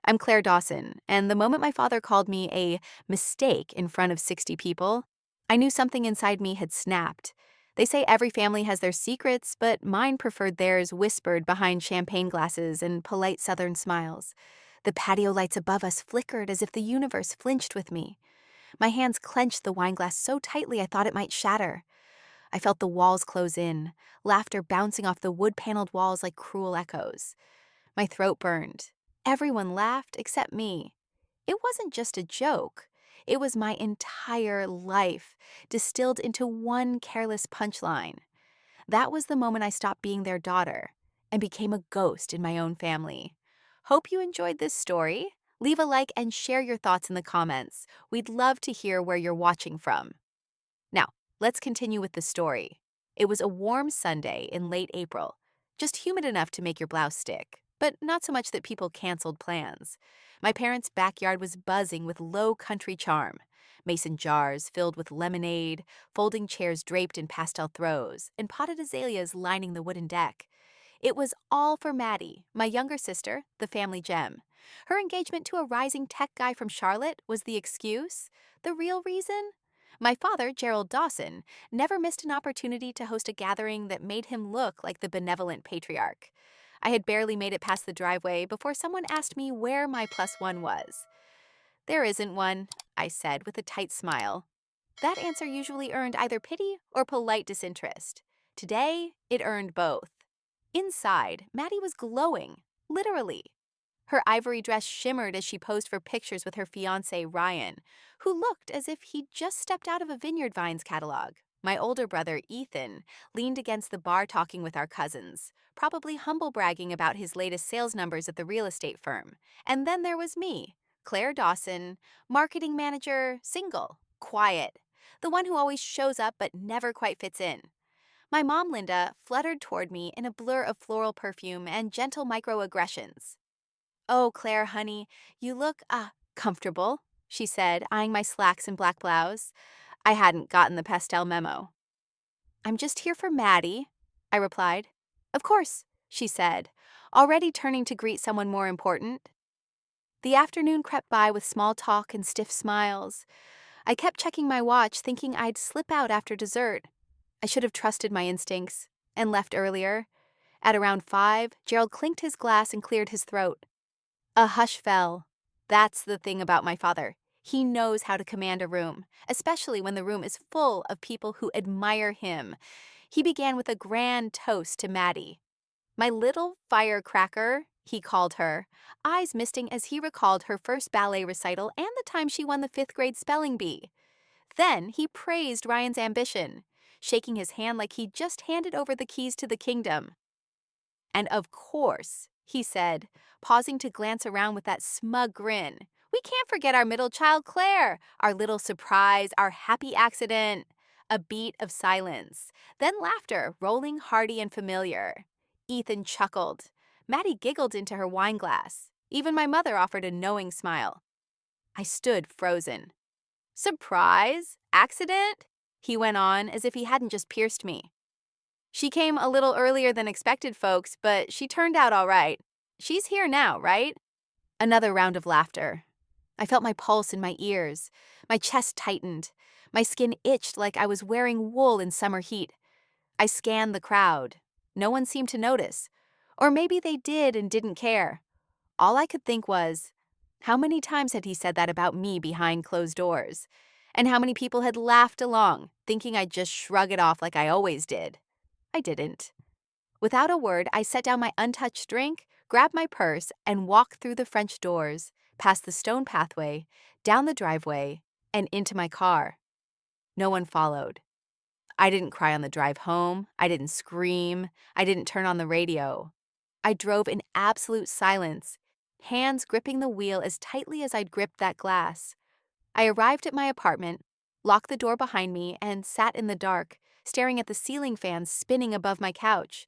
I'm Claire Dawson, and the moment my father called me a mistake in front of 60 people, I knew something inside me had snapped. They say every family has their secrets, but mine preferred theirs whispered behind champagne glasses and polite southern smiles. The patio lights above us flickered as if the universe flinched with me. My hands clenched the wine glass so tightly I thought it might shatter. I felt the walls close in, laughter bouncing off the wood-paneled walls like cruel echoes. My throat burned. Everyone laughed except me. It wasn't just a joke. It was my entire life, distilled into one careless punchline. That was the moment I stopped being their daughter and became a ghost in my own family. Hope you enjoyed this story. Leave a like and share your thoughts in the comments. We'd love to hear where you're watching from. Now, let's continue with the story. It was a warm Sunday in late April, just humid enough to make your blouse stick, but not so much that people canceled plans. My parents' backyard was buzzing with low country charm. Mason jars filled with lemonade, folding chairs draped in pastel throws, and potted azaleas lining the wooden deck. It was all for Maddie, my younger sister, the family gem. Her engagement to a rising tech guy from Charlotte was the excuse. The real reason? My father, Gerald Dawson, never missed an opportunity to host a gathering that made him look like the benevolent patriarch. I had barely made it past the driveway before someone asked me where my plus one was. There isn't one, I said with a tight smile. That answer usually earned either pity or polite disinterest. Today, it earned both. Inside, Maddie was glowing, literally. Her ivory dress shimmered as she posed for pictures with her fiancé, Ryan, who looked as if he'd just stepped out of a Vineyard Vines catalog. My older brother, Ethan, leaned against the bar talking with our cousins, probably humble bragging about his latest sales numbers at the real estate firm. And then there was me, Claire Dawson, marketing manager, single, quiet, the one who always shows up but never quite fits in. My mom, Linda, fluttered toward me in a blur of floral perfume and gentle microaggressions. "Oh, Claire, honey, you look, comfortable," she said, eyeing my slacks and black blouse. I hadn't gotten the pastel memo. "I'm just here for Maddie," I replied. "Of course," she said, already turning to greet someone more important. The afternoon crept by with small talk and stiff smiles. I kept checking my watch, thinking I'd slip out after dessert. I should have trusted my instincts and left earlier. At around 5, Gerald clinked his glass and cleared his throat. A hush fell. That's the thing about my father. He knows how to command a room, especially when the room is full of people who admire him. He began with a grand toast to Maddie. "My little firecracker," he called her, eyes misting as he recalled her first ballet recital and the time she won the 5th-grade spelling bee. Then he praised Ryan's ambition, shaking his hand like he'd just handed over the keys to the kingdom. "And of course," he said, pausing to glance around with that smug grin, "we can't forget our middle child, Claire, our little surprise, our happy accident." A beat of silence, then laughter, rolling hearty and familiar. Ethan chuckled. Maddie giggled into her wine glass. Even my mother offered a knowing smile. I stood frozen. "Surprise? Accident?" he went on as if he hadn't just pierced me. "She came a little earlier than expected, folks, but she turned out all right. She's here now, right?" Another round of laughter. I felt my pulse in my ears. My chest tightened. My skin itched like I was wearing wool in summer heat. I scanned the crowd. No one seemed to notice. Or maybe they did and didn't care. All I could think was, how many times had he said that about me behind closed doors? And how many people had laughed along, thinking I'd just shrug it off like I always did? I didn't. Without a word, I set down my untouched drink, grabbed my purse, and walked through the French doors, past the stone pathway, down the driveway, and into my car. No one followed. I didn't cry on the drive home. I didn't scream. I didn't turn on the radio. I drove in absolute silence, hands gripping the wheel as tightly as I'd gripped that glass. I arrived at my apartment, locked the door behind me, and sat in the dark, staring at the ceiling fans spinning above my couch.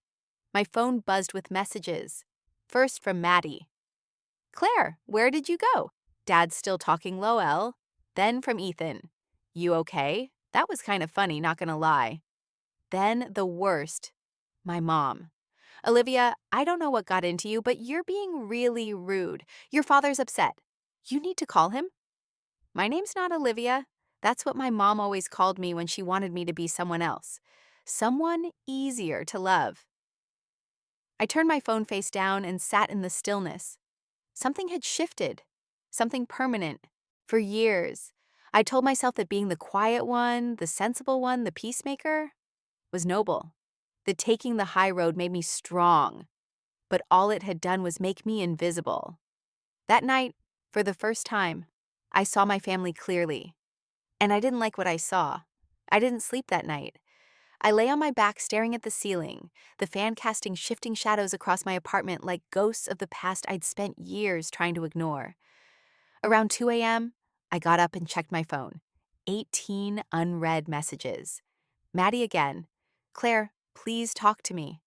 My phone buzzed with messages. First from Maddie. "Claire, where did you go? Dad's still talking Lowell." Then from Ethan. "You okay? That was kind of funny, not gonna lie." Then the worst. My mom. Olivia, I don't know what got into you, but you're being really rude. Your father's upset. You need to call him. My name's not Olivia. That's what my mom always called me when she wanted me to be someone else. Someone easier to love. I turned my phone face down and sat in the stillness. Something had shifted. Something permanent. For years, I told myself that being the quiet one, the sensible one, the peacemaker, was noble. That taking the high road made me strong. But all it had done was make me invisible. That night, for the first time, I saw my family clearly. And I didn't like what I saw. I didn't sleep that night. I lay on my back staring at the ceiling, the fan casting shifting shadows across my apartment like ghosts of the past I'd spent years trying to ignore. Around 2 a.m., I got up and checked my phone. 18 unread messages. Maddie again. Claire, please talk to me.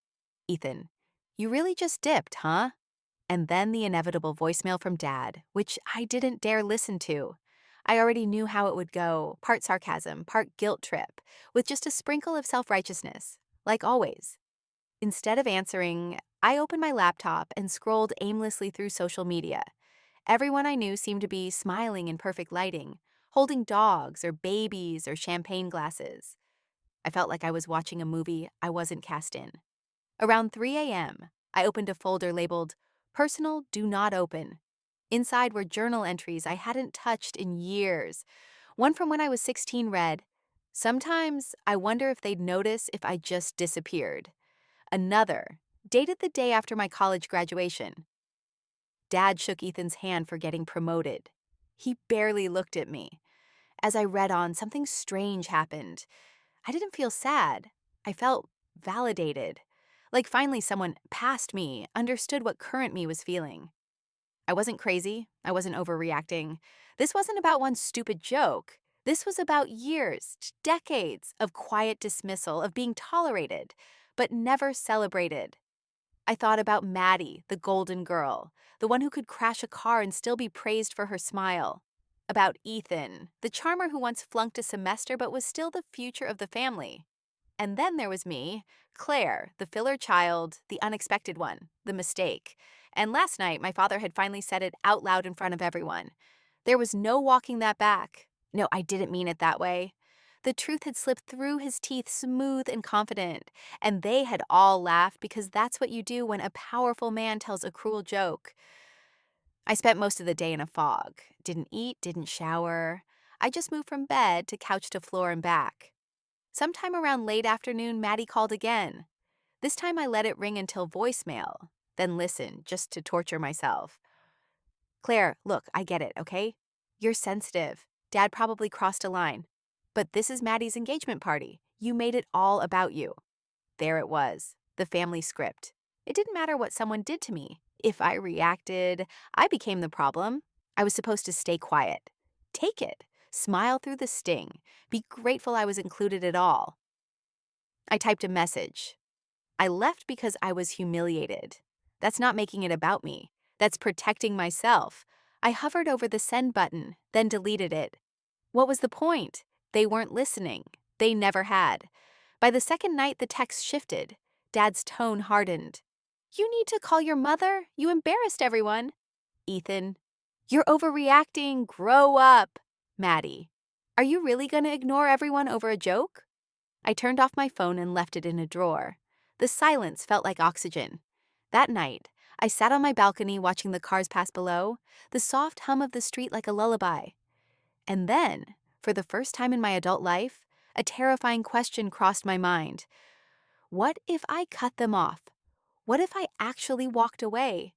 Ethan, you really just dipped, huh? And then the inevitable voicemail from Dad, which I didn't dare listen to. I already knew how it would go, part sarcasm, part guilt trip, with just a sprinkle of self-righteousness, like always. Instead of answering, I opened my laptop and scrolled aimlessly through social media. Everyone I knew seemed to be smiling in perfect lighting, holding dogs or babies or champagne glasses. I felt like I was watching a movie I wasn't cast in. Around 3 a.m., I opened a folder labeled Personal Do Not Open. Inside were journal entries I hadn't touched in years. One from when I was 16 read, "Sometimes I wonder if they'd notice if I just disappeared." Another, dated the day after my college graduation. Dad shook Ethan's hand for getting promoted. He barely looked at me. As I read on, something strange happened. I didn't feel sad. I felt validated. Like finally someone past me understood what current me was feeling. I wasn't crazy. I wasn't overreacting. This wasn't about one stupid joke. This was about years, decades of quiet dismissal, of being tolerated, but never celebrated. I thought about Maddie, the golden girl, the one who could crash a car and still be praised for her smile. About Ethan, the charmer who once flunked a semester but was still the future of the family. And then there was me, Claire, the filler child, the unexpected one, the mistake. And last night, my father had finally said it out loud in front of everyone. There was no walking that back. No, I didn't mean it that way. The truth had slipped through his teeth smooth and confident, and they had all laughed because that's what you do when a powerful man tells a cruel joke. I spent most of the day in a fog. Didn't eat, didn't shower. I just moved from bed to couch to floor and back. Sometime around late afternoon, Maddie called again. This time I let it ring until voicemail, then listened just to torture myself. Claire, look, I get it, okay? You're sensitive. Dad probably crossed a line. But this is Maddie's engagement party. You made it all about you. There it was, the family script. It didn't matter what someone did to me. If I reacted, I became the problem. I was supposed to stay quiet. Take it. Smile through the sting. Be grateful I was included at all. I typed a message. I left because I was humiliated. That's not making it about me. That's protecting myself. I hovered over the send button, then deleted it. What was the point? They weren't listening. They never had. By the second night, the text shifted. Dad's tone hardened. You need to call your mother. You embarrassed everyone. Ethan. You're overreacting. Grow up. Maddie. Are you really going to ignore everyone over a joke? I turned off my phone and left it in a drawer. The silence felt like oxygen. That night, I sat on my balcony watching the cars pass below, the soft hum of the street like a lullaby. And then, for the first time in my adult life, a terrifying question crossed my mind. What if I cut them off? What if I actually walked away?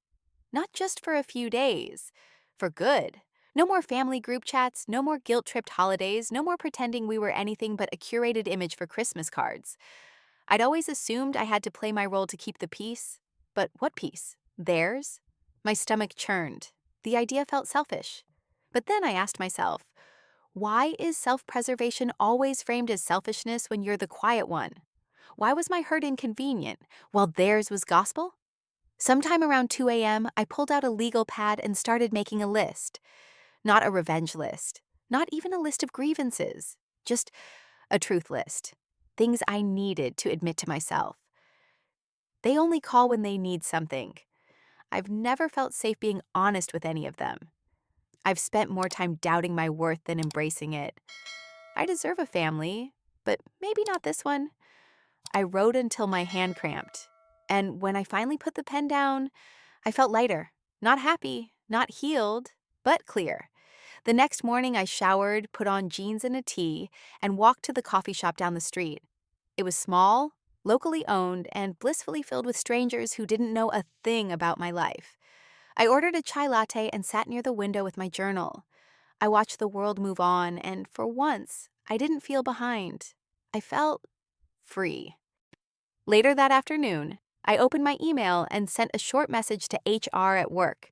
Not just for a few days. For good. No more family group chats, no more guilt-tripped holidays, no more pretending we were anything but a curated image for Christmas cards. I'd always assumed I had to play my role to keep the peace. But what peace? Theirs? My stomach churned. The idea felt selfish. But then I asked myself, why is self-preservation always framed as selfishness when you're the quiet one? Why was my hurt inconvenient, while theirs was gospel? Sometime around 2 a.m., I pulled out a legal pad and started making a list. Not a revenge list. Not even a list of grievances. Just a truth list. Things I needed to admit to myself. They only call when they need something. I've never felt safe being honest with any of them. I've spent more time doubting my worth than embracing it. I deserve a family, but maybe not this one. I wrote until my hand cramped. And when I finally put the pen down, I felt lighter. Not happy, not healed, but clear. The next morning, I showered, put on jeans and a tee, and walked to the coffee shop down the street. It was small, locally owned, and blissfully filled with strangers who didn't know a thing about my life. I ordered a chai latte and sat near the window with my journal. I watched the world move on, and for once, I didn't feel behind. I felt free. Later that afternoon, I opened my email and sent a short message to HR at work.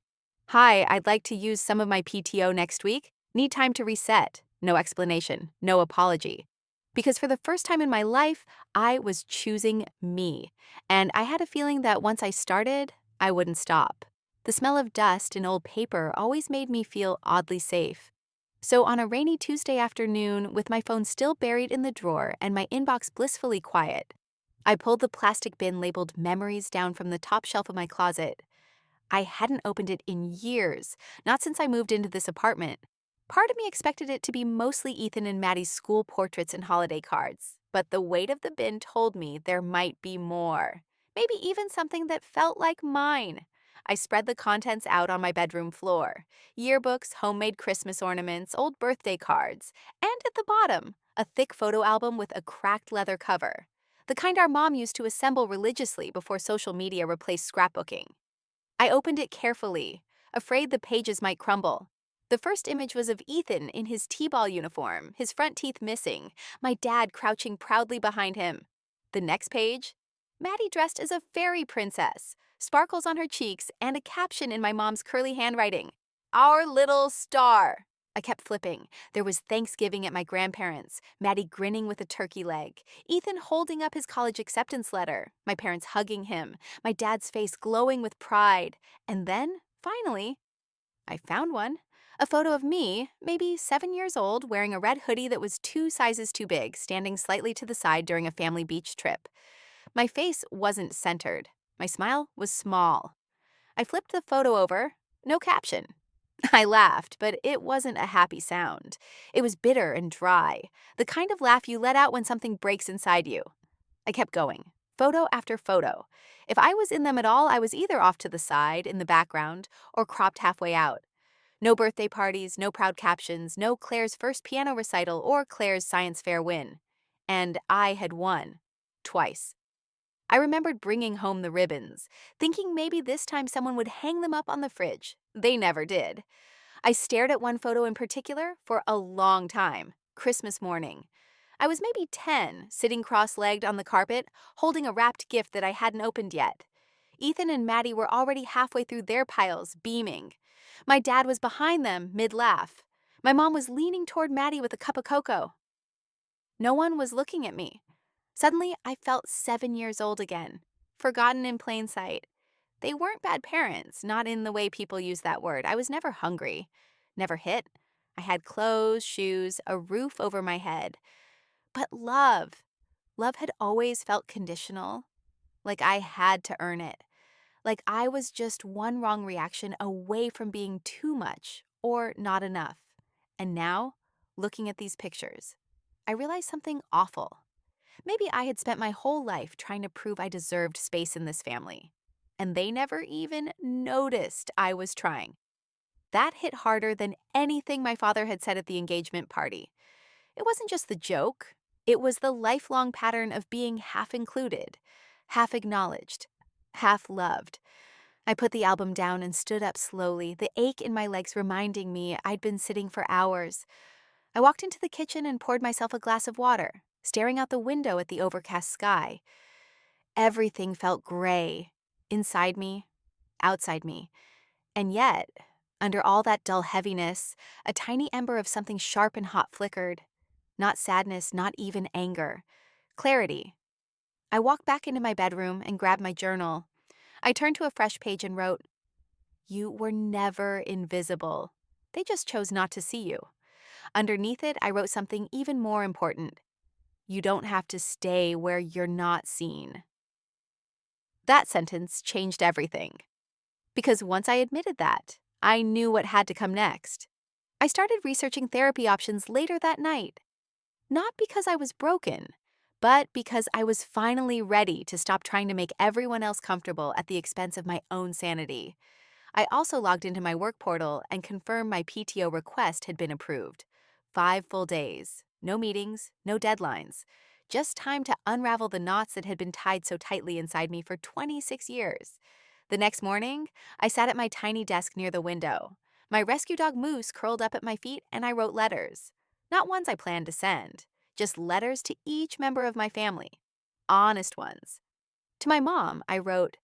Hi, I'd like to use some of my PTO next week. Need time to reset. No explanation, no apology. Because for the first time in my life, I was choosing me. And I had a feeling that once I started, I wouldn't stop. The smell of dust and old paper always made me feel oddly safe. So on a rainy Tuesday afternoon, with my phone still buried in the drawer and my inbox blissfully quiet, I pulled the plastic bin labeled Memories down from the top shelf of my closet. I hadn't opened it in years, not since I moved into this apartment. Part of me expected it to be mostly Ethan and Maddie's school portraits and holiday cards, but the weight of the bin told me there might be more. Maybe even something that felt like mine. I spread the contents out on my bedroom floor. Yearbooks, homemade Christmas ornaments, old birthday cards, and at the bottom, a thick photo album with a cracked leather cover. The kind our mom used to assemble religiously before social media replaced scrapbooking. I opened it carefully, afraid the pages might crumble. The first image was of Ethan in his T-ball uniform, his front teeth missing, my dad crouching proudly behind him. The next page, Maddie dressed as a fairy princess, sparkles on her cheeks, and a caption in my mom's curly handwriting, "Our little star." I kept flipping. There was Thanksgiving at my grandparents', Maddie grinning with a turkey leg, Ethan holding up his college acceptance letter, my parents hugging him, my dad's face glowing with pride. And then, finally, I found one. A photo of me, maybe 7 years old, wearing a red hoodie that was 2 sizes too big, standing slightly to the side during a family beach trip. My face wasn't centered. My smile was small. I flipped the photo over. No caption. I laughed, but it wasn't a happy sound. It was bitter and dry, the kind of laugh you let out when something breaks inside you. I kept going, photo after photo. If I was in them at all, I was either off to the side, in the background, or cropped halfway out. No birthday parties, no proud captions, no Claire's first piano recital or Claire's science fair win. And I had won. Twice. I remembered bringing home the ribbons, thinking maybe this time someone would hang them up on the fridge. They never did. I stared at one photo in particular for a long time. Christmas morning. I was maybe 10, sitting cross-legged on the carpet, holding a wrapped gift that I hadn't opened yet. Ethan and Maddie were already halfway through their piles, beaming. My dad was behind them, mid-laugh. My mom was leaning toward Maddie with a cup of cocoa. No one was looking at me. Suddenly, I felt 7 years old again, forgotten in plain sight. They weren't bad parents, not in the way people use that word. I was never hungry, never hit. I had clothes, shoes, a roof over my head. But love had always felt conditional, like I had to earn it, like I was just one wrong reaction away from being too much or not enough. And now, looking at these pictures, I realized something awful. Maybe I had spent my whole life trying to prove I deserved space in this family, and they never even noticed I was trying. That hit harder than anything my father had said at the engagement party. It wasn't just the joke, it was the lifelong pattern of being half included, half acknowledged, half loved. I put the album down and stood up slowly, the ache in my legs reminding me I'd been sitting for hours. I walked into the kitchen and poured myself a glass of water, staring out the window at the overcast sky. Everything felt gray, inside me, outside me. And yet, under all that dull heaviness, a tiny ember of something sharp and hot flickered. Not sadness, not even anger. Clarity. I walked back into my bedroom and grabbed my journal. I turned to a fresh page and wrote, "You were never invisible. They just chose not to see you." Underneath it, I wrote something even more important. You don't have to stay where you're not seen. That sentence changed everything. Because once I admitted that, I knew what had to come next. I started researching therapy options later that night, not because I was broken, but because I was finally ready to stop trying to make everyone else comfortable at the expense of my own sanity. I also logged into my work portal and confirmed my PTO request had been approved. 5 full days, no meetings, no deadlines, just time to unravel the knots that had been tied so tightly inside me for 26 years. The next morning, I sat at my tiny desk near the window. My rescue dog Moose curled up at my feet, and I wrote letters. Not ones I planned to send, just letters to each member of my family. Honest ones. To my mom, I wrote,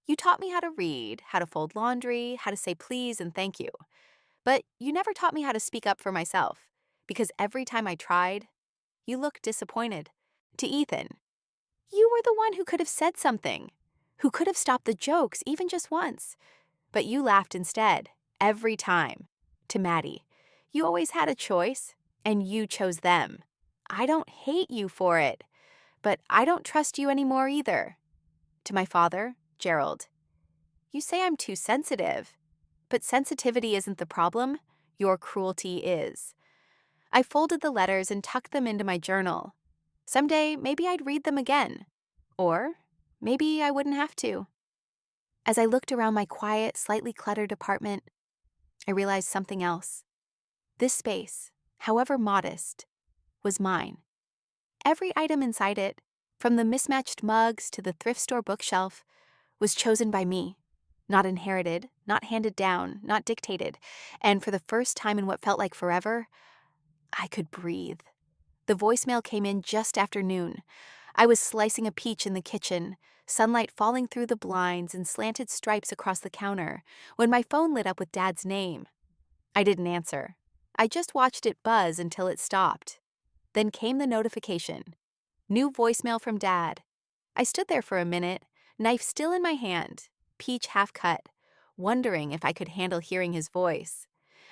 "You taught me how to read, how to fold laundry, how to say please and thank you. But you never taught me how to speak up for myself, because every time I tried, you looked disappointed." To Ethan, "You were the one who could have said something, who could have stopped the jokes even just once. But you laughed instead, every time." To Maddie, "You always had a choice, and you chose them. I don't hate you for it, but I don't trust you anymore either." To my father, Gerald, "You say I'm too sensitive, but sensitivity isn't the problem. Your cruelty is." I folded the letters and tucked them into my journal. Someday, maybe I'd read them again. Or maybe I wouldn't have to. As I looked around my quiet, slightly cluttered apartment, I realized something else. This space, however modest, was mine. Every item inside it, from the mismatched mugs to the thrift store bookshelf, was chosen by me. Not inherited, not handed down, not dictated. And for the first time in what felt like forever, I could breathe. The voicemail came in just after noon. I was slicing a peach in the kitchen, sunlight falling through the blinds and slanted stripes across the counter, when my phone lit up with Dad's name. I didn't answer. I just watched it buzz until it stopped. Then came the notification. New voicemail from Dad. I stood there for a minute, knife still in my hand, peach half cut, wondering if I could handle hearing his voice.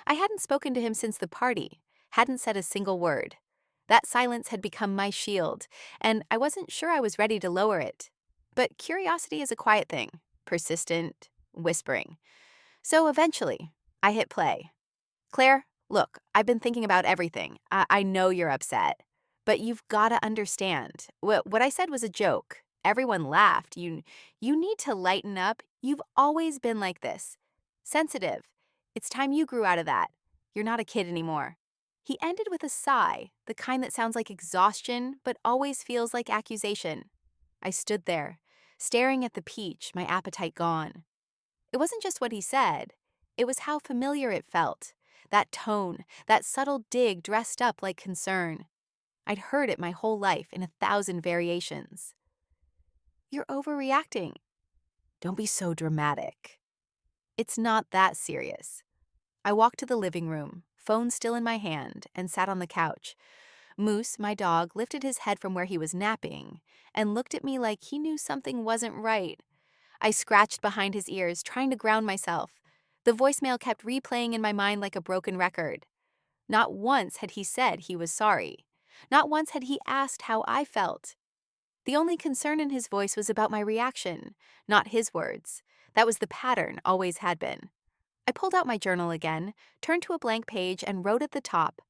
I hadn't spoken to him since the party, hadn't said a single word. That silence had become my shield, and I wasn't sure I was ready to lower it. But curiosity is a quiet thing, persistent, whispering. So eventually, I hit play. "Claire, look, I've been thinking about everything. I know you're upset. But you've got to understand. What I said was a joke. Everyone laughed. You need to lighten up. You've always been like this. Sensitive. It's time you grew out of that. You're not a kid anymore." He ended with a sigh, the kind that sounds like exhaustion but always feels like accusation. I stood there, staring at the peach, my appetite gone. It wasn't just what he said. It was how familiar it felt. That tone, that subtle dig dressed up like concern. I'd heard it my whole life in 1,000 variations. "You're overreacting. Don't be so dramatic. It's not that serious." I walked to the living room, phone still in my hand, and sat on the couch. Moose, my dog, lifted his head from where he was napping and looked at me like he knew something wasn't right. I scratched behind his ears, trying to ground myself. The voicemail kept replaying in my mind like a broken record. Not once had he said he was sorry. Not once had he asked how I felt. The only concern in his voice was about my reaction, not his words. That was the pattern, always had been. I pulled out my journal again, turned to a blank page, and wrote at the top,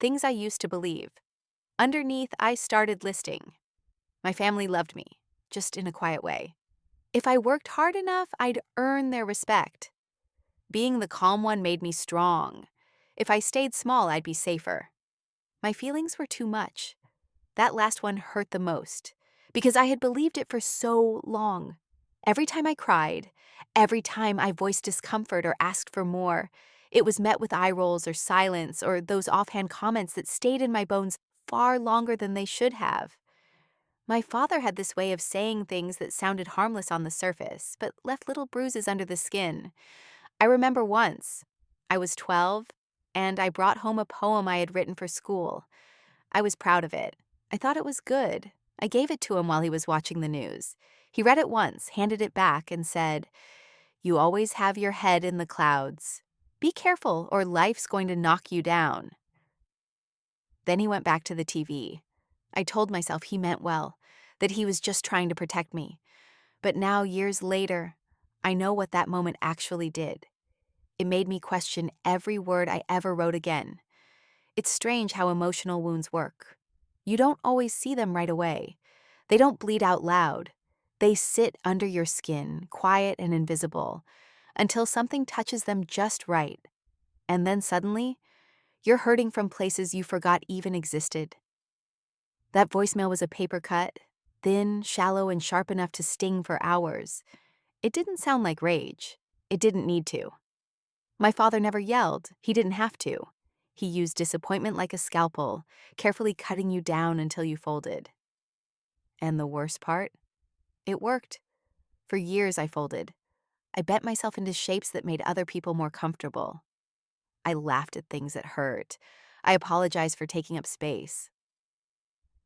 "Things I used to believe." Underneath, I started listing. My family loved me, just in a quiet way. If I worked hard enough, I'd earn their respect. Being the calm one made me strong. If I stayed small, I'd be safer. My feelings were too much. That last one hurt the most, because I had believed it for so long. Every time I cried, every time I voiced discomfort or asked for more, it was met with eye rolls or silence or those offhand comments that stayed in my bones far longer than they should have. My father had this way of saying things that sounded harmless on the surface, but left little bruises under the skin. I remember once, I was 12, and I brought home a poem I had written for school. I was proud of it. I thought it was good. I gave it to him while he was watching the news. He read it once, handed it back, and said, "You always have your head in the clouds. Be careful, or life's going to knock you down." Then he went back to the TV. I told myself he meant well, that he was just trying to protect me. But now, years later, I know what that moment actually did. It made me question every word I ever wrote again. It's strange how emotional wounds work. You don't always see them right away. They don't bleed out loud. They sit under your skin, quiet and invisible, until something touches them just right. And then suddenly, you're hurting from places you forgot even existed. That voicemail was a paper cut, thin, shallow, and sharp enough to sting for hours. It didn't sound like rage. It didn't need to. My father never yelled. He didn't have to. He used disappointment like a scalpel, carefully cutting you down until you folded. And the worst part? It worked. For years I folded. I bent myself into shapes that made other people more comfortable. I laughed at things that hurt. I apologized for taking up space.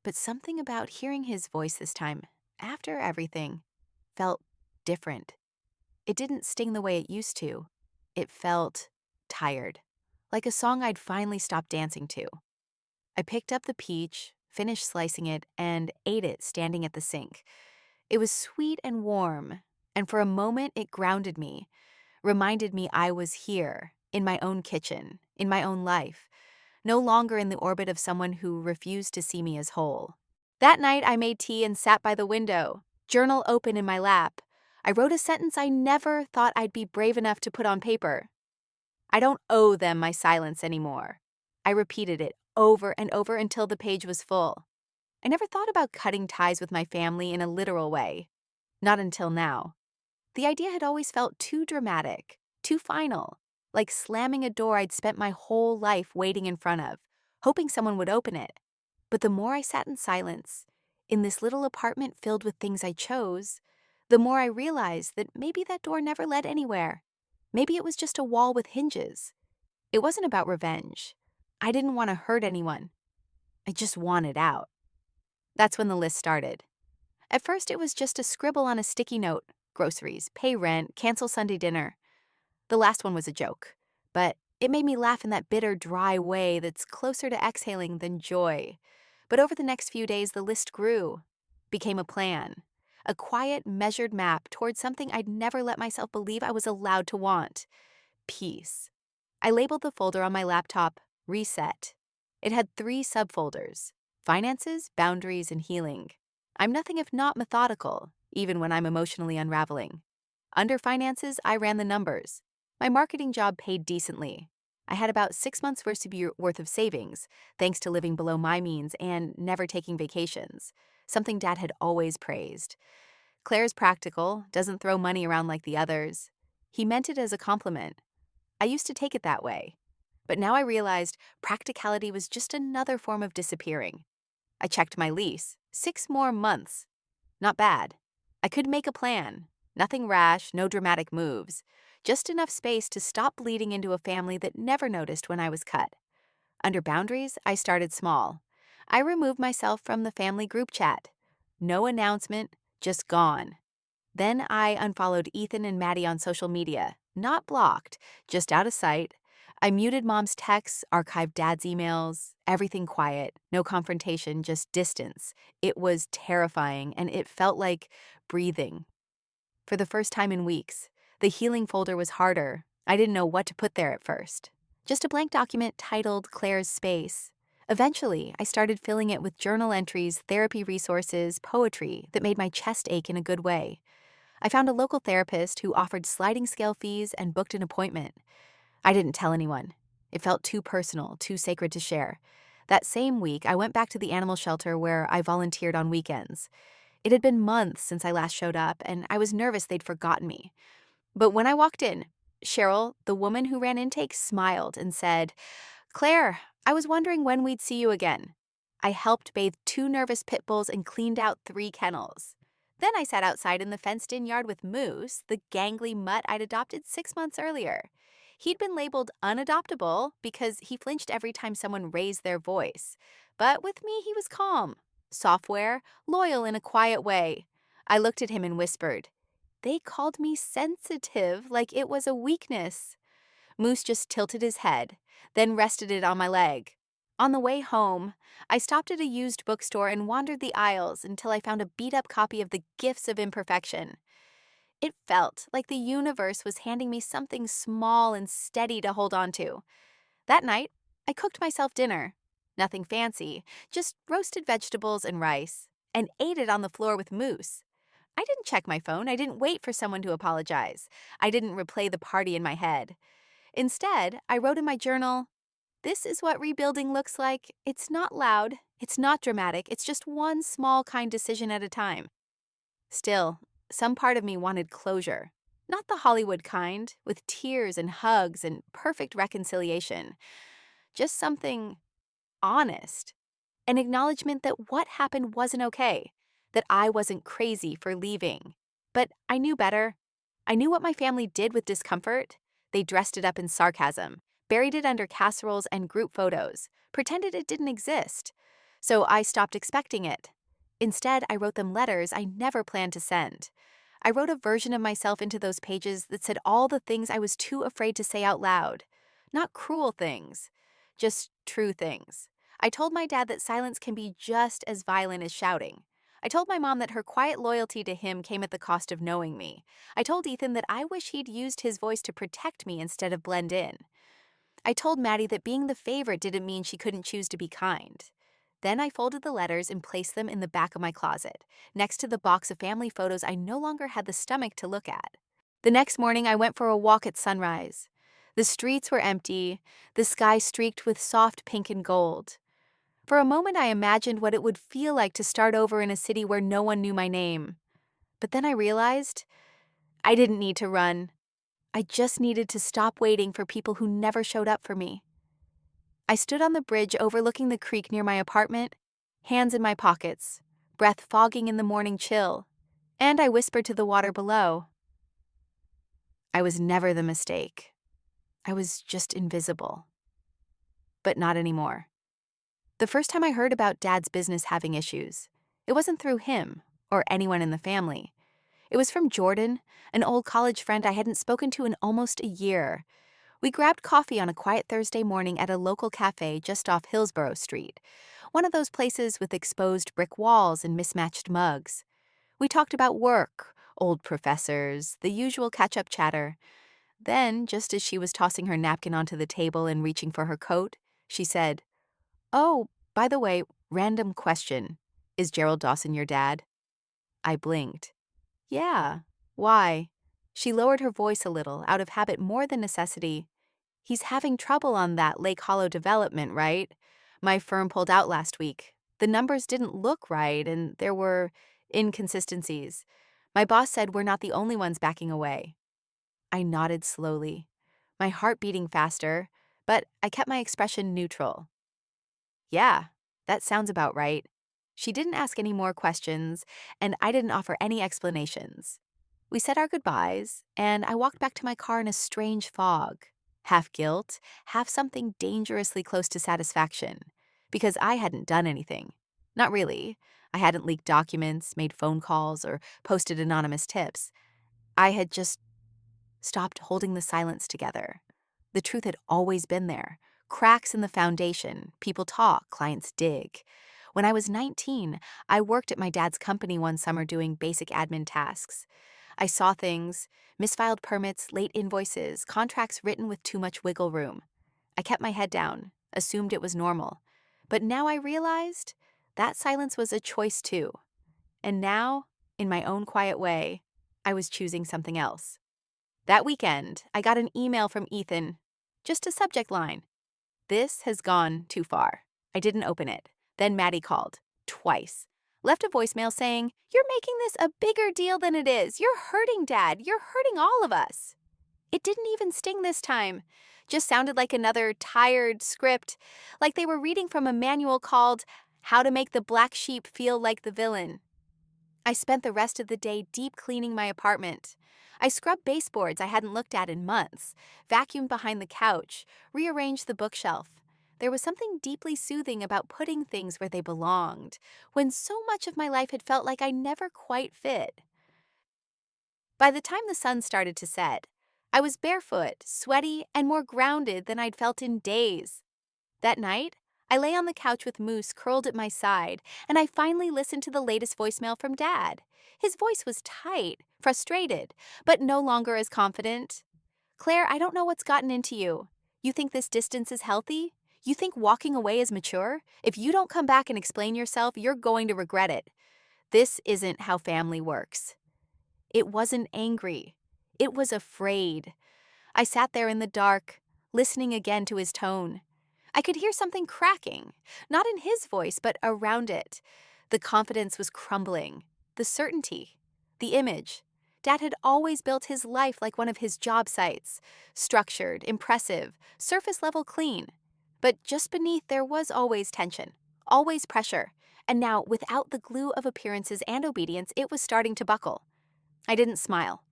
But something about hearing his voice this time, after everything, felt different. It didn't sting the way it used to. It felt tired, like a song I'd finally stopped dancing to. I picked up the peach, finished slicing it, and ate it standing at the sink. It was sweet and warm, and for a moment it grounded me, reminded me I was here, in my own kitchen, in my own life, no longer in the orbit of someone who refused to see me as whole. That night I made tea and sat by the window, journal open in my lap. I wrote a sentence I never thought I'd be brave enough to put on paper. I don't owe them my silence anymore. I repeated it over and over until the page was full. I never thought about cutting ties with my family in a literal way. Not until now. The idea had always felt too dramatic, too final, like slamming a door I'd spent my whole life waiting in front of, hoping someone would open it. But the more I sat in silence, in this little apartment filled with things I chose, the more I realized that maybe that door never led anywhere. Maybe it was just a wall with hinges. It wasn't about revenge. I didn't want to hurt anyone. I just wanted out. That's when the list started. At first, it was just a scribble on a sticky note: groceries, pay rent, cancel Sunday dinner. The last one was a joke, but it made me laugh in that bitter, dry way that's closer to exhaling than joy. But over the next few days, the list grew, became a plan, a quiet, measured map towards something I'd never let myself believe I was allowed to want: peace. I labeled the folder on my laptop Reset. It had 3 subfolders: finances, boundaries, and healing. I'm nothing if not methodical, even when I'm emotionally unraveling. Under finances, I ran the numbers. My marketing job paid decently. I had about 6 months' worth of savings, thanks to living below my means and never taking vacations, something Dad had always praised. Claire's practical, doesn't throw money around like the others. He meant it as a compliment. I used to take it that way. But now I realized practicality was just another form of disappearing. I checked my lease. 6 more months. Not bad. I could make a plan. Nothing rash, no dramatic moves. Just enough space to stop bleeding into a family that never noticed when I was cut. Under boundaries, I started small. I removed myself from the family group chat. No announcement, just gone. Then I unfollowed Ethan and Maddie on social media. Not blocked, just out of sight. I muted Mom's texts, archived Dad's emails, everything quiet, no confrontation, just distance. It was terrifying, and it felt like breathing. For the first time in weeks, the healing folder was harder. I didn't know what to put there at first. Just a blank document titled Claire's Space. Eventually, I started filling it with journal entries, therapy resources, poetry that made my chest ache in a good way. I found a local therapist who offered sliding scale fees and booked an appointment. I didn't tell anyone. It felt too personal, too sacred to share. That same week, I went back to the animal shelter where I volunteered on weekends. It had been months since I last showed up, and I was nervous they'd forgotten me. But when I walked in, Cheryl, the woman who ran intake, smiled and said, "Claire, I was wondering when we'd see you again." I helped bathe 2 nervous pit bulls and cleaned out 3 kennels. Then I sat outside in the fenced-in yard with Moose, the gangly mutt I'd adopted 6 months earlier. He'd been labeled unadoptable because he flinched every time someone raised their voice. But with me, he was calm, software, loyal in a quiet way. I looked at him and whispered, "They called me sensitive like it was a weakness." Moose just tilted his head, then rested it on my leg. On the way home, I stopped at a used bookstore and wandered the aisles until I found a beat up copy of The Gifts of Imperfection. It felt like the universe was handing me something small and steady to hold on to. That night, I cooked myself dinner. Nothing fancy, just roasted vegetables and rice, and ate it on the floor with mousse. I didn't check my phone. I didn't wait for someone to apologize. I didn't replay the party in my head. Instead, I wrote in my journal, "This is what rebuilding looks like. It's not loud. It's not dramatic. It's just one small, kind decision at a time." Still, some part of me wanted closure. Not the Hollywood kind, with tears and hugs and perfect reconciliation. Just something honest. An acknowledgement that what happened wasn't okay, that I wasn't crazy for leaving. But I knew better. I knew what my family did with discomfort. They dressed it up in sarcasm, buried it under casseroles and group photos, pretended it didn't exist. So I stopped expecting it. Instead, I wrote them letters I never planned to send. I wrote a version of myself into those pages that said all the things I was too afraid to say out loud. Not cruel things, just true things. I told my dad that silence can be just as violent as shouting. I told my mom that her quiet loyalty to him came at the cost of knowing me. I told Ethan that I wish he'd used his voice to protect me instead of blend in. I told Maddie that being the favorite didn't mean she couldn't choose to be kind. Then I folded the letters and placed them in the back of my closet, next to the box of family photos I no longer had the stomach to look at. The next morning, I went for a walk at sunrise. The streets were empty, the sky streaked with soft pink and gold. For a moment, I imagined what it would feel like to start over in a city where no one knew my name. But then I realized I didn't need to run. I just needed to stop waiting for people who never showed up for me. I stood on the bridge overlooking the creek near my apartment, hands in my pockets, breath fogging in the morning chill, and I whispered to the water below. I was never the mistake. I was just invisible. But not anymore. The first time I heard about Dad's business having issues, it wasn't through him or anyone in the family. It was from Jordan, an old college friend I hadn't spoken to in almost a year. We grabbed coffee on a quiet Thursday morning at a local cafe just off Hillsborough Street, one of those places with exposed brick walls and mismatched mugs. We talked about work, old professors, the usual catch-up chatter. Then, just as she was tossing her napkin onto the table and reaching for her coat, she said, "Oh, by the way, random question. Is Gerald Dawson your dad?" I blinked. "Yeah. Why?" She lowered her voice a little, out of habit more than necessity. "He's having trouble on that Lake Hollow development, right? My firm pulled out last week. The numbers didn't look right, and there were inconsistencies. My boss said we're not the only ones backing away." I nodded slowly, my heart beating faster, but I kept my expression neutral. "Yeah, that sounds about right." She didn't ask any more questions, and I didn't offer any explanations. We said our goodbyes, and I walked back to my car in a strange fog. Half guilt, half something dangerously close to satisfaction. Because I hadn't done anything. Not really. I hadn't leaked documents, made phone calls, or posted anonymous tips. I had just stopped holding the silence together. The truth had always been there. Cracks in the foundation. People talk, clients dig. When I was 19, I worked at my dad's company one summer doing basic admin tasks. I saw things, misfiled permits, late invoices, contracts written with too much wiggle room. I kept my head down, assumed it was normal. But now I realized that silence was a choice too. And now, in my own quiet way, I was choosing something else. That weekend, I got an email from Ethan. Just a subject line. "This has gone too far." I didn't open it. Then Maddie called. Twice. Left a voicemail saying, "You're making this a bigger deal than it is. You're hurting Dad. You're hurting all of us." It didn't even sting this time. Just sounded like another tired script, like they were reading from a manual called How to Make the Black Sheep Feel Like the Villain. I spent the rest of the day deep cleaning my apartment. I scrubbed baseboards I hadn't looked at in months, vacuumed behind the couch, rearranged the bookshelf. There was something deeply soothing about putting things where they belonged, when so much of my life had felt like I never quite fit. By the time the sun started to set, I was barefoot, sweaty, and more grounded than I'd felt in days. That night, I lay on the couch with Moose curled at my side, and I finally listened to the latest voicemail from Dad. His voice was tight, frustrated, but no longer as confident. Claire, I don't know what's gotten into you. You think this distance is healthy? You think walking away is mature? If you don't come back and explain yourself, you're going to regret it. This isn't how family works. It wasn't angry. It was afraid. I sat there in the dark, listening again to his tone. I could hear something cracking, not in his voice, but around it. The confidence was crumbling, the certainty, the image. Dad had always built his life like one of his job sites, structured, impressive, surface level clean. But just beneath there was always tension, always pressure. And now, without the glue of appearances and obedience, it was starting to buckle. I didn't smile.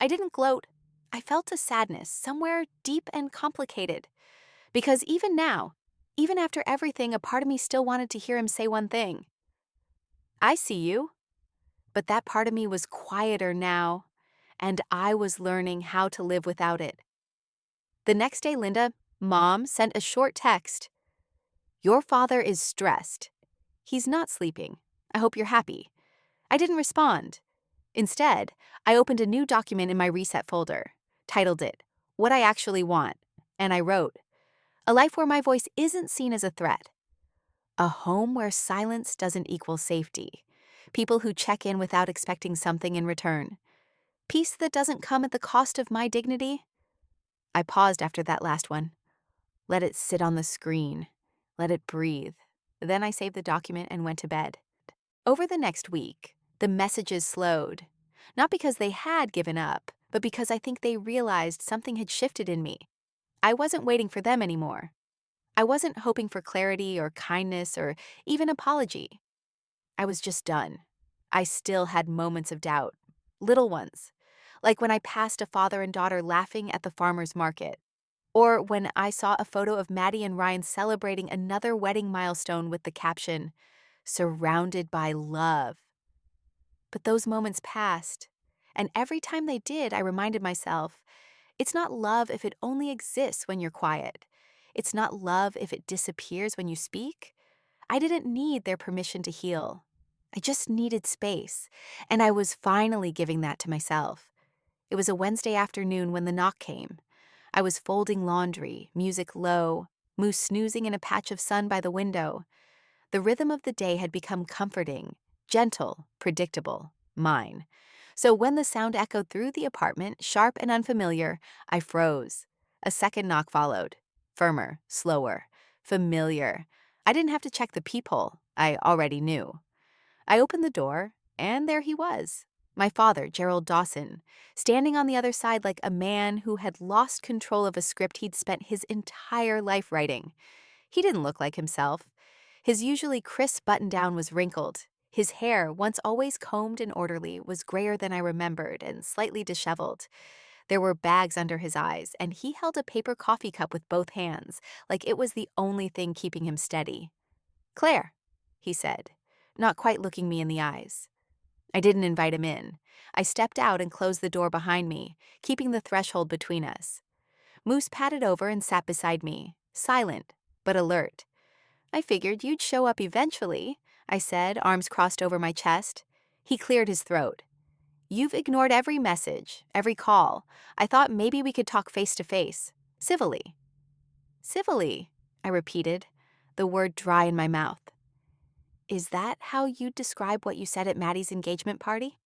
I didn't gloat. I felt a sadness somewhere deep and complicated. Because even now, even after everything, a part of me still wanted to hear him say one thing. I see you. But that part of me was quieter now, and I was learning how to live without it. The next day, Linda, Mom, sent a short text. Your father is stressed. He's not sleeping. I hope you're happy. I didn't respond. Instead, I opened a new document in my reset folder, titled it, What I Actually Want, and I wrote, a life where my voice isn't seen as a threat. A home where silence doesn't equal safety. People who check in without expecting something in return. Peace that doesn't come at the cost of my dignity. I paused after that last one. Let it sit on the screen. Let it breathe. Then I saved the document and went to bed. Over the next week, the messages slowed. Not because they had given up, but because I think they realized something had shifted in me. I wasn't waiting for them anymore. I wasn't hoping for clarity or kindness or even apology. I was just done. I still had moments of doubt, little ones, like when I passed a father and daughter laughing at the farmer's market, or when I saw a photo of Maddie and Ryan celebrating another wedding milestone with the caption, surrounded by love. But those moments passed, and every time they did, I reminded myself, it's not love if it only exists when you're quiet. It's not love if it disappears when you speak. I didn't need their permission to heal. I just needed space, and I was finally giving that to myself. It was a Wednesday afternoon when the knock came. I was folding laundry, music low, Moose snoozing in a patch of sun by the window. The rhythm of the day had become comforting, gentle, predictable, mine. So when the sound echoed through the apartment, sharp and unfamiliar, I froze. A second knock followed. Firmer, slower, familiar. I didn't have to check the peephole. I already knew. I opened the door, and there he was. My father, Gerald Dawson, standing on the other side like a man who had lost control of a script he'd spent his entire life writing. He didn't look like himself. His usually crisp button-down was wrinkled. His hair, once always combed and orderly, was grayer than I remembered and slightly disheveled. There were bags under his eyes, and he held a paper coffee cup with both hands, like it was the only thing keeping him steady. Claire, he said, not quite looking me in the eyes. I didn't invite him in. I stepped out and closed the door behind me, keeping the threshold between us. Moose padded over and sat beside me, silent, but alert. I figured you'd show up eventually, I said, arms crossed over my chest. He cleared his throat. You've ignored every message, every call. I thought maybe we could talk face to face, civilly. Civilly, I repeated, the word dry in my mouth. Is that how you'd describe what you said at Maddie's engagement party?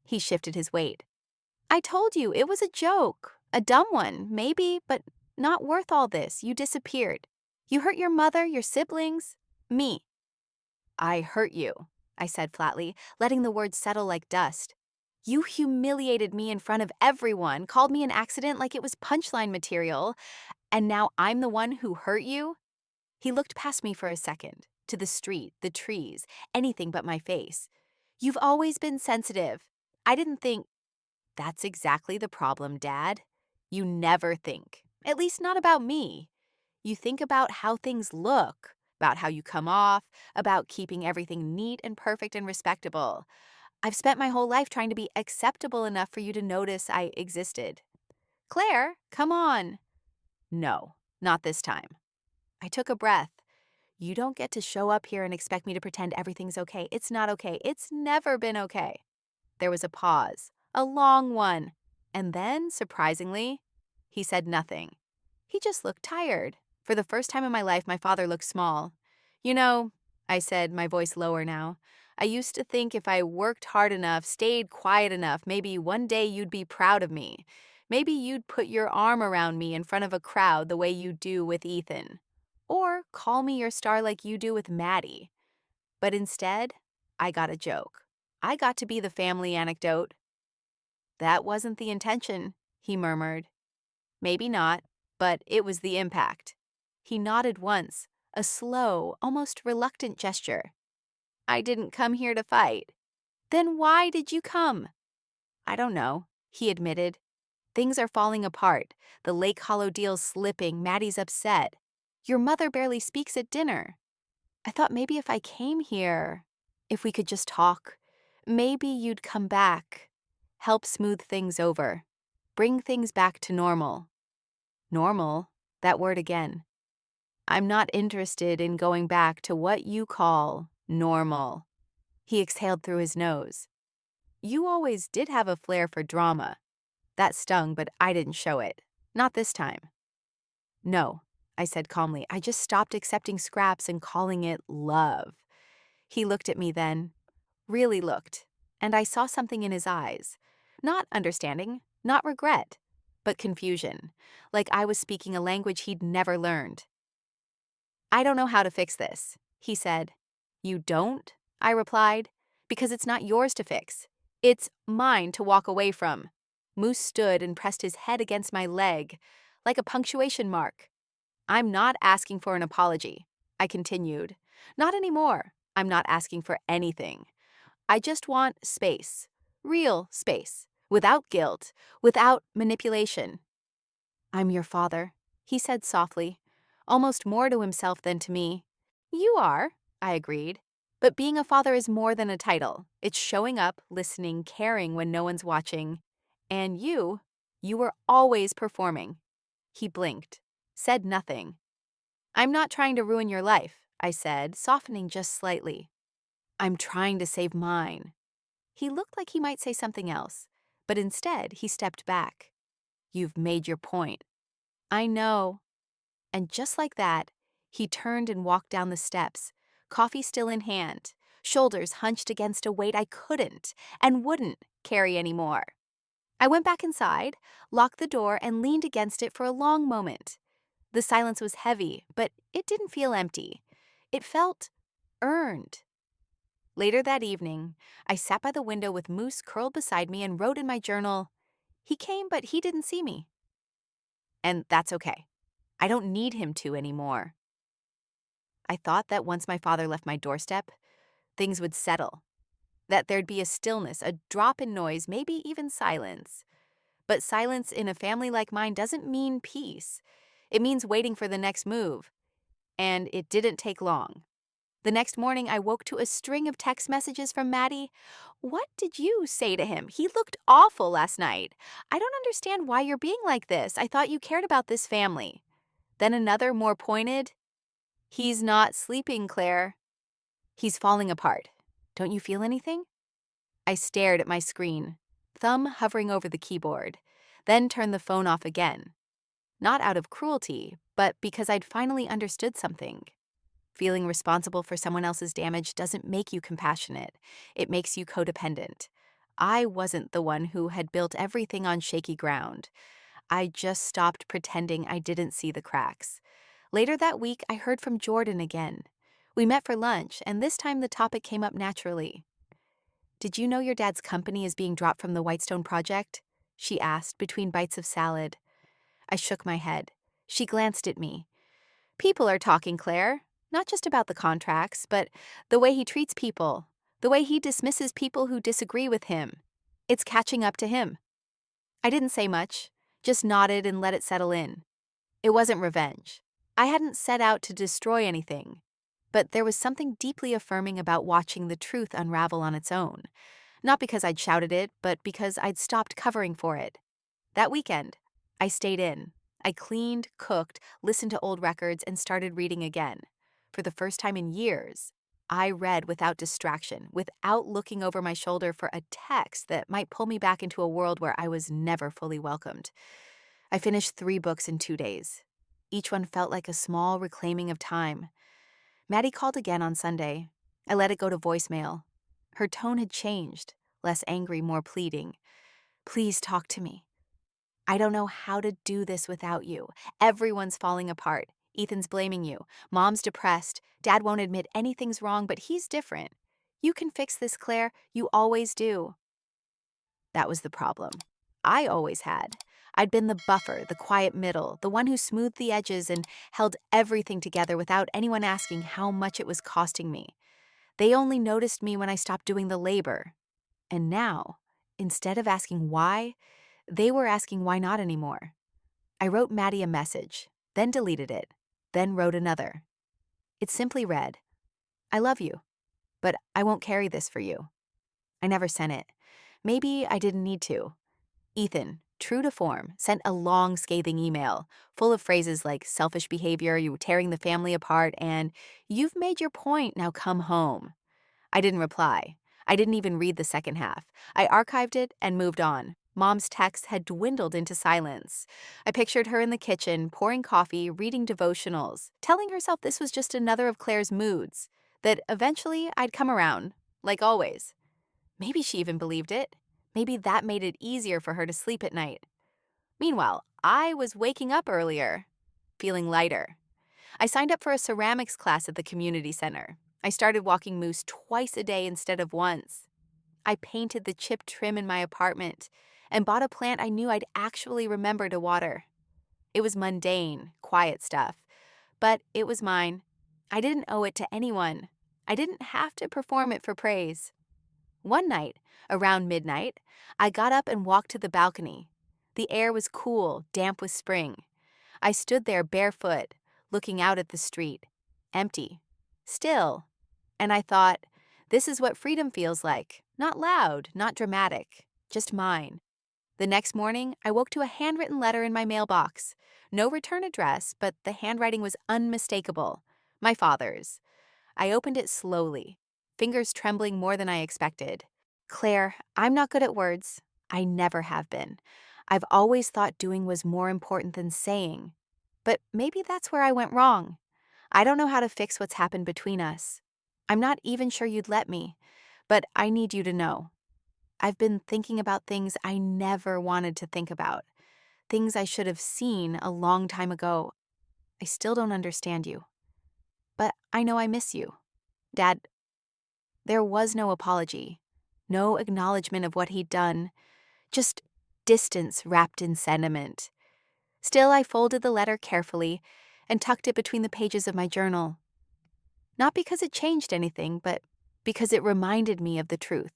He shifted his weight. I told you, it was a joke. A dumb one, maybe, but not worth all this. You disappeared. You hurt your mother, your siblings, me. I hurt you, I said flatly, letting the words settle like dust. You humiliated me in front of everyone, called me an accident like it was punchline material, and now I'm the one who hurt you? He looked past me for a second, to the street, the trees, anything but my face. You've always been sensitive. I didn't think. That's exactly the problem, Dad. You never think, at least not about me. You think about how things look, about how you come off, about keeping everything neat and perfect and respectable. I've spent my whole life trying to be acceptable enough for you to notice I existed. Claire, come on. No, not this time. I took a breath. You don't get to show up here and expect me to pretend everything's okay. It's not okay. It's never been okay. There was a pause, a long one. And then, surprisingly, he said nothing. He just looked tired. For the first time in my life, my father looked small. You know, I said, my voice lower now, I used to think if I worked hard enough, stayed quiet enough, maybe one day you'd be proud of me. Maybe you'd put your arm around me in front of a crowd the way you do with Ethan. Or call me your star like you do with Maddie. But instead, I got a joke. I got to be the family anecdote. That wasn't the intention, he murmured. Maybe not, but it was the impact. He nodded once, a slow, almost reluctant gesture. I didn't come here to fight. Then why did you come? I don't know, he admitted. Things are falling apart. The Lake Hollow deal's slipping. Maddie's upset. Your mother barely speaks at dinner. I thought maybe if I came here, if we could just talk, maybe you'd come back, help smooth things over, bring things back to normal. Normal, that word again. I'm not interested in going back to what you call normal. He exhaled through his nose. You always did have a flair for drama. That stung, but I didn't show it. Not this time. No, I said calmly. I just stopped accepting scraps and calling it love. He looked at me then, really looked, and I saw something in his eyes. Not understanding, not regret, but confusion, like I was speaking a language he'd never learned. I don't know how to fix this, he said. You don't? I replied, because it's not yours to fix. It's mine to walk away from. Moose stood and pressed his head against my leg, like a punctuation mark. I'm not asking for an apology, I continued. Not anymore. I'm not asking for anything. I just want space, real space, without guilt, without manipulation. I'm your father, he said softly, almost more to himself than to me. You are, I agreed. But being a father is more than a title. It's showing up, listening, caring when no one's watching. And you were always performing. He blinked, said nothing. I'm not trying to ruin your life, I said, softening just slightly. I'm trying to save mine. He looked like he might say something else, but instead he stepped back. You've made your point. I know. And just like that, he turned and walked down the steps, coffee still in hand, shoulders hunched against a weight I couldn't and wouldn't carry anymore. I went back inside, locked the door, and leaned against it for a long moment. The silence was heavy, but it didn't feel empty. It felt earned. Later that evening, I sat by the window with Moose curled beside me and wrote in my journal, he came, but he didn't see me. And that's okay. I don't need him to anymore. I thought that once my father left my doorstep, things would settle. That there'd be a stillness, a drop in noise, maybe even silence. But silence in a family like mine doesn't mean peace. It means waiting for the next move. And it didn't take long. The next morning, I woke to a string of text messages from Maddie. What did you say to him? He looked awful last night. I don't understand why you're being like this. I thought you cared about this family. Then another, more pointed. He's not sleeping, Claire. He's falling apart. Don't you feel anything? I stared at my screen, thumb hovering over the keyboard, then turned the phone off again. Not out of cruelty, but because I'd finally understood something. Feeling responsible for someone else's damage doesn't make you compassionate. It makes you codependent. I wasn't the one who had built everything on shaky ground. I just stopped pretending I didn't see the cracks. Later that week, I heard from Jordan again. We met for lunch, and this time the topic came up naturally. Did you know your dad's company is being dropped from the Whitestone project? She asked, between bites of salad. I shook my head. She glanced at me. People are talking, Claire. Not just about the contracts, but the way he treats people, the way he dismisses people who disagree with him. It's catching up to him. I didn't say much, just nodded and let it settle in. It wasn't revenge. I hadn't set out to destroy anything, but there was something deeply affirming about watching the truth unravel on its own. Not because I'd shouted it, but because I'd stopped covering for it. That weekend, I stayed in. I cleaned, cooked, listened to old records, and started reading again. For the first time in years, I read without distraction, without looking over my shoulder for a text that might pull me back into a world where I was never fully welcomed. I finished 3 books in 2 days. Each one felt like a small reclaiming of time. Maddie called again on Sunday. I let it go to voicemail. Her tone had changed, less angry, more pleading. Please talk to me. I don't know how to do this without you. Everyone's falling apart. Ethan's blaming you. Mom's depressed. Dad won't admit anything's wrong, but he's different. You can fix this, Claire. You always do. That was the problem. I always had. I'd been the buffer, the quiet middle, the one who smoothed the edges and held everything together without anyone asking how much it was costing me. They only noticed me when I stopped doing the labor. And now, instead of asking why, they were asking why not anymore. I wrote Maddie a message, then deleted it, then wrote another. It simply read, I love you, but I won't carry this for you. I never sent it. Maybe I didn't need to. Ethan, true to form, sent a long, scathing email, full of phrases like selfish behavior, you tearing the family apart, and you've made your point, now come home. I didn't reply. I didn't even read the second half. I archived it and moved on. Mom's texts had dwindled into silence. I pictured her in the kitchen, pouring coffee, reading devotionals, telling herself this was just another of Claire's moods, that eventually I'd come around, like always. Maybe she even believed it. Maybe that made it easier for her to sleep at night. Meanwhile, I was waking up earlier, feeling lighter. I signed up for a ceramics class at the community center. I started walking Moose twice a day instead of once. I painted the chipped trim in my apartment and bought a plant I knew I'd actually remember to water. It was mundane, quiet stuff, but it was mine. I didn't owe it to anyone. I didn't have to perform it for praise. One night, around midnight, I got up and walked to the balcony. The air was cool, damp with spring. I stood there barefoot, looking out at the street, empty, still, and I thought, this is what freedom feels like. Not loud, not dramatic, just mine. The next morning, I woke to a handwritten letter in my mailbox. No return address, but the handwriting was unmistakable. My father's. I opened it slowly, fingers trembling more than I expected. Claire, I'm not good at words. I never have been. I've always thought doing was more important than saying. But maybe that's where I went wrong. I don't know how to fix what's happened between us. I'm not even sure you'd let me, but I need you to know. I've been thinking about things I never wanted to think about, things I should have seen a long time ago. I still don't understand you, but I know I miss you. Dad, there was no apology, no acknowledgement of what he'd done, just distance wrapped in sentiment. Still, I folded the letter carefully and tucked it between the pages of my journal. Not because it changed anything, but because it reminded me of the truth.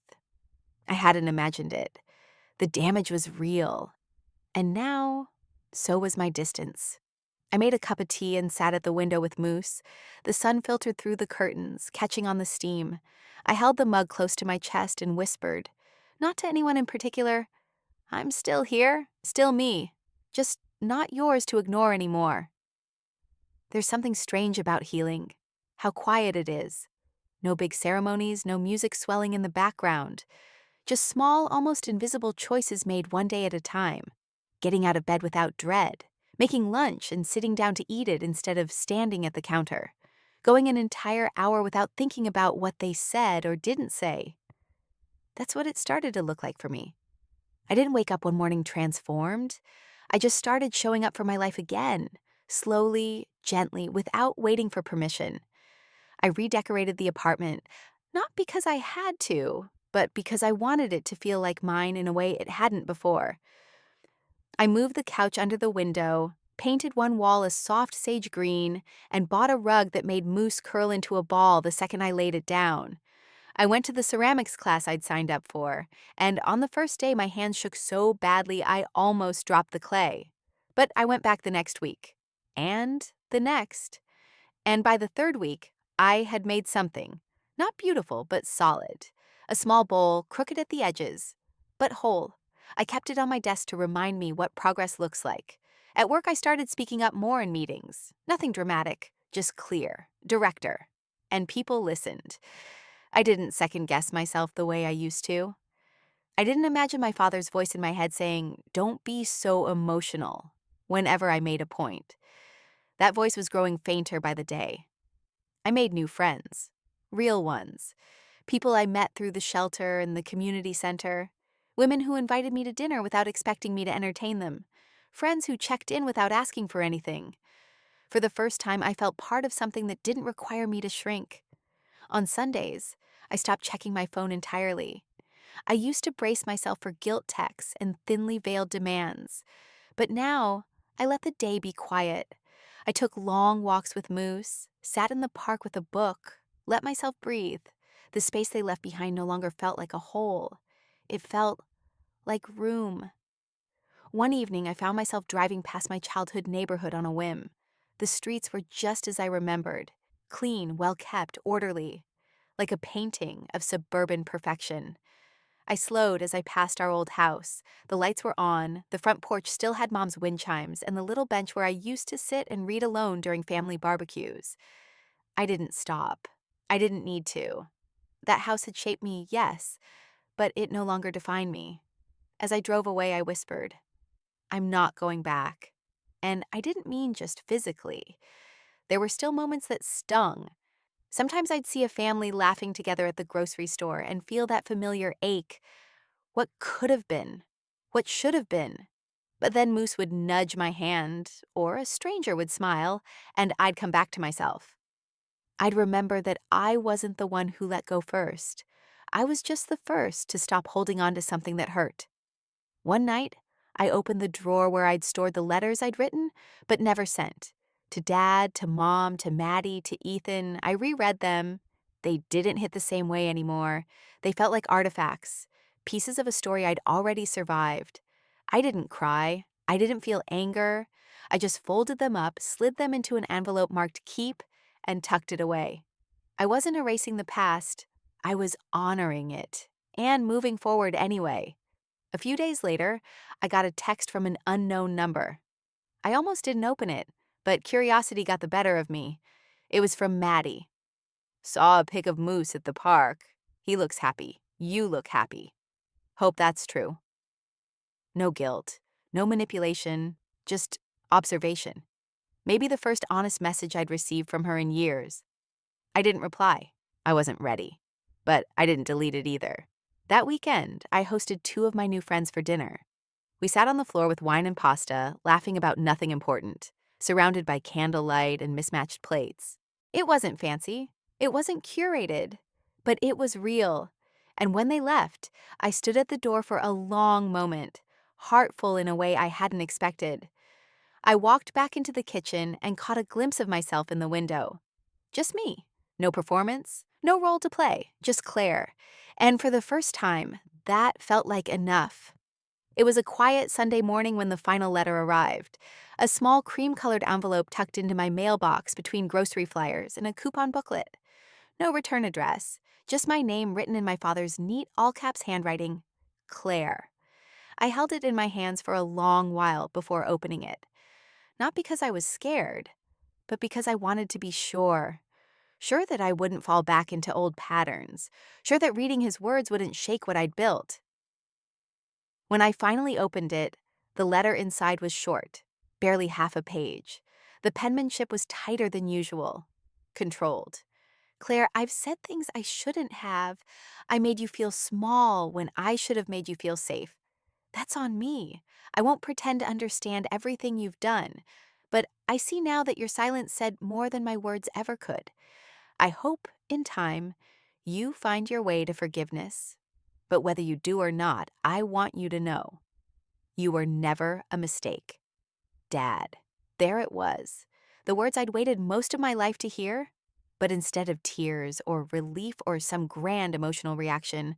I hadn't imagined it. The damage was real. And now, so was my distance. I made a cup of tea and sat at the window with Moose. The sun filtered through the curtains, catching on the steam. I held the mug close to my chest and whispered, not to anyone in particular, I'm still here, still me, just not yours to ignore anymore. There's something strange about healing, how quiet it is. No big ceremonies, no music swelling in the background. Just small, almost invisible choices made one day at a time. Getting out of bed without dread. Making lunch and sitting down to eat it instead of standing at the counter. Going an entire hour without thinking about what they said or didn't say. That's what it started to look like for me. I didn't wake up one morning transformed. I just started showing up for my life again, slowly, gently, without waiting for permission. I redecorated the apartment, not because I had to, but because I wanted it to feel like mine in a way it hadn't before. I moved the couch under the window, painted one wall a soft sage green, and bought a rug that made Moose curl into a ball the second I laid it down. I went to the ceramics class I'd signed up for, and on the first day my hands shook so badly I almost dropped the clay. But I went back the next week. And the next. And by the third week, I had made something. Not beautiful, but solid. A small bowl, crooked at the edges, but whole. I kept it on my desk to remind me what progress looks like. At work, I started speaking up more in meetings. Nothing dramatic, just clear. director. And people listened. I didn't second guess myself the way I used to. I didn't imagine my father's voice in my head saying, "Don't be so emotional," whenever I made a point. That voice was growing fainter by the day. I made new friends, real ones, people I met through the shelter and the community center, women who invited me to dinner without expecting me to entertain them, friends who checked in without asking for anything. For the first time, I felt part of something that didn't require me to shrink. On Sundays, I stopped checking my phone entirely. I used to brace myself for guilt texts and thinly veiled demands, but now I let the day be quiet. I took long walks with Moose, sat in the park with a book, let myself breathe. The space they left behind no longer felt like a hole. It felt like room. One evening, I found myself driving past my childhood neighborhood on a whim. The streets were just as I remembered, clean, well kept, orderly, like a painting of suburban perfection. I slowed as I passed our old house. The lights were on, the front porch still had Mom's wind chimes, and the little bench where I used to sit and read alone during family barbecues. I didn't stop. I didn't need to. That house had shaped me, yes, but it no longer defined me. As I drove away, I whispered, "I'm not going back." And I didn't mean just physically. There were still moments that stung. Sometimes I'd see a family laughing together at the grocery store and feel that familiar ache. What could have been? What should have been? But then Moose would nudge my hand, or a stranger would smile, and I'd come back to myself. I'd remember that I wasn't the one who let go first. I was just the first to stop holding on to something that hurt. One night, I opened the drawer where I'd stored the letters I'd written, but never sent. To Dad, to Mom, to Maddie, to Ethan, I reread them. They didn't hit the same way anymore. They felt like artifacts, pieces of a story I'd already survived. I didn't cry. I didn't feel anger. I just folded them up, slid them into an envelope marked keep, and tucked it away. I wasn't erasing the past. I was honoring it and moving forward anyway. A few days later, I got a text from an unknown number. I almost didn't open it, but curiosity got the better of me. It was from Maddie. "Saw a pic of Moose at the park. He looks happy. You look happy. Hope that's true." No guilt, no manipulation, just observation. Maybe the first honest message I'd received from her in years. I didn't reply. I wasn't ready. But I didn't delete it either. That weekend, I hosted two of my new friends for dinner. We sat on the floor with wine and pasta, laughing about nothing important, surrounded by candlelight and mismatched plates. It wasn't fancy. It wasn't curated. But it was real. And when they left, I stood at the door for a long moment, heartful in a way I hadn't expected. I walked back into the kitchen and caught a glimpse of myself in the window. Just me. No performance, no role to play, just Claire. And for the first time, that felt like enough. It was a quiet Sunday morning when the final letter arrived. A small cream-colored envelope tucked into my mailbox between grocery flyers and a coupon booklet. No return address, just my name written in my father's neat all-caps handwriting, Claire. I held it in my hands for a long while before opening it. Not because I was scared, but because I wanted to be sure. Sure that I wouldn't fall back into old patterns. Sure that reading his words wouldn't shake what I'd built. When I finally opened it, the letter inside was short, barely half a page. The penmanship was tighter than usual, controlled. "Claire, I've said things I shouldn't have. I made you feel small when I should have made you feel safe. That's on me. I won't pretend to understand everything you've done. But I see now that your silence said more than my words ever could. I hope, in time, you find your way to forgiveness. But whether you do or not, I want you to know you were never a mistake. Dad." There it was. The words I'd waited most of my life to hear. But instead of tears or relief or some grand emotional reaction,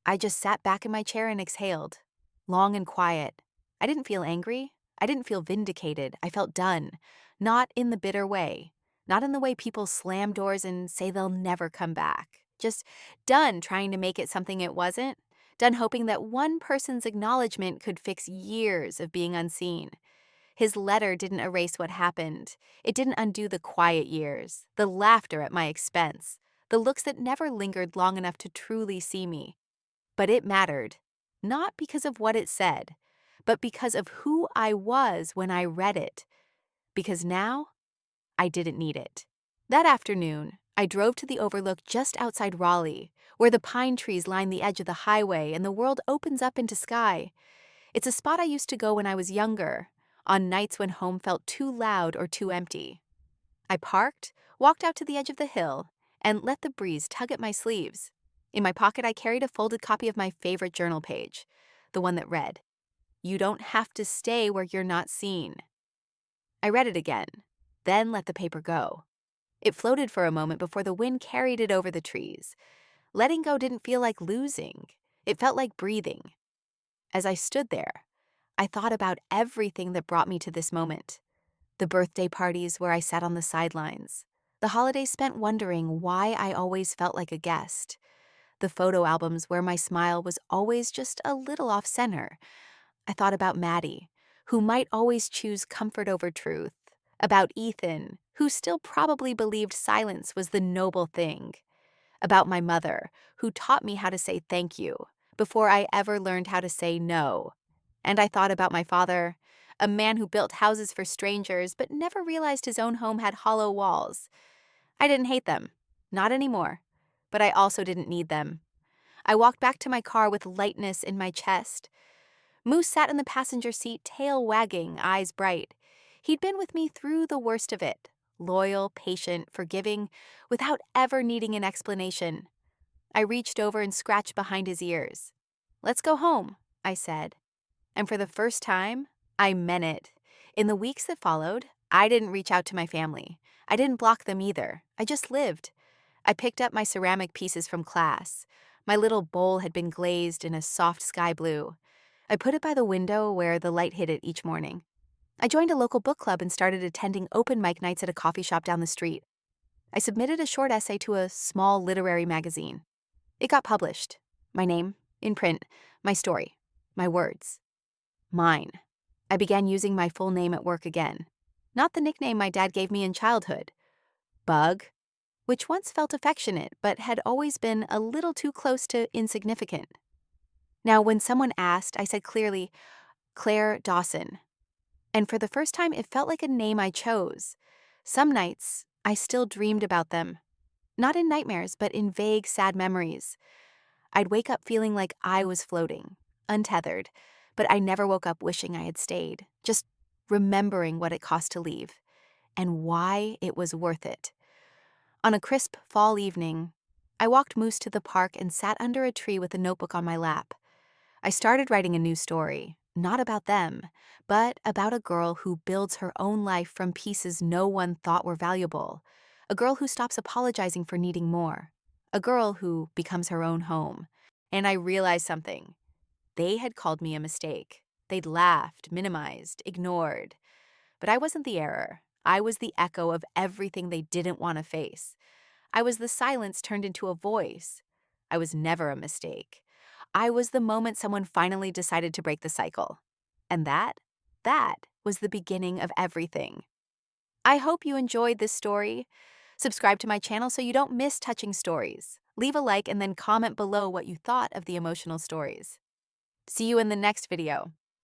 I just sat back in my chair and exhaled, long and quiet. I didn't feel angry. I didn't feel vindicated. I felt done. Not in the bitter way. Not in the way people slam doors and say they'll never come back. Just done trying to make it something it wasn't. Done hoping that one person's acknowledgement could fix years of being unseen. His letter didn't erase what happened. It didn't undo the quiet years, the laughter at my expense, the looks that never lingered long enough to truly see me. But it mattered, not because of what it said, but because of who I was when I read it. Because now, I didn't need it. That afternoon, I drove to the overlook just outside Raleigh, where the pine trees line the edge of the highway and the world opens up into sky. It's a spot I used to go when I was younger, on nights when home felt too loud or too empty. I parked, walked out to the edge of the hill, and let the breeze tug at my sleeves. In my pocket, I carried a folded copy of my favorite journal page, the one that read, "You don't have to stay where you're not seen." I read it again, then let the paper go. It floated for a moment before the wind carried it over the trees. Letting go didn't feel like losing. It felt like breathing. As I stood there, I thought about everything that brought me to this moment. The birthday parties where I sat on the sidelines. The holidays spent wondering why I always felt like a guest. The photo albums where my smile was always just a little off center. I thought about Maddie, who might always choose comfort over truth. About Ethan, who still probably believed silence was the noble thing. About my mother, who taught me how to say thank you before I ever learned how to say no. And I thought about my father, a man who built houses for strangers but never realized his own home had hollow walls. I didn't hate them, not anymore, but I also didn't need them. I walked back to my car with lightness in my chest. Moose sat in the passenger seat, tail wagging, eyes bright. He'd been with me through the worst of it, loyal, patient, forgiving, without ever needing an explanation. I reached over and scratched behind his ears. "Let's go home," I said. And for the first time, I meant it. In the weeks that followed, I didn't reach out to my family. I didn't block them either. I just lived. I picked up my ceramic pieces from class. My little bowl had been glazed in a soft sky blue. I put it by the window where the light hit it each morning. I joined a local book club and started attending open mic nights at a coffee shop down the street. I submitted a short essay to a small literary magazine. It got published. My name, in print, my story, my words. Mine. I began using my full name at work again. Not the nickname my dad gave me in childhood. Bug, which once felt affectionate but had always been a little too close to insignificant. Now, when someone asked, I said clearly, Claire Dawson. And for the first time, it felt like a name I chose. Some nights, I still dreamed about them. Not in nightmares, but in vague, sad memories. I'd wake up feeling like I was floating, untethered, but I never woke up wishing I had stayed, just remembering what it cost to leave and why it was worth it. On a crisp fall evening, I walked Moose to the park and sat under a tree with a notebook on my lap. I started writing a new story, not about them, but about a girl who builds her own life from pieces no one thought were valuable, a girl who stops apologizing for needing more, a girl who becomes her own home. And I realized something. They had called me a mistake. They'd laughed, minimized, ignored. But I wasn't the error. I was the echo of everything they didn't want to face. I was the silence turned into a voice. I was never a mistake. I was the moment someone finally decided to break the cycle. And that was the beginning of everything. I hope you enjoyed this story. Subscribe to my channel so you don't miss touching stories. Leave a like and then comment below what you thought of the emotional stories. See you in the next video.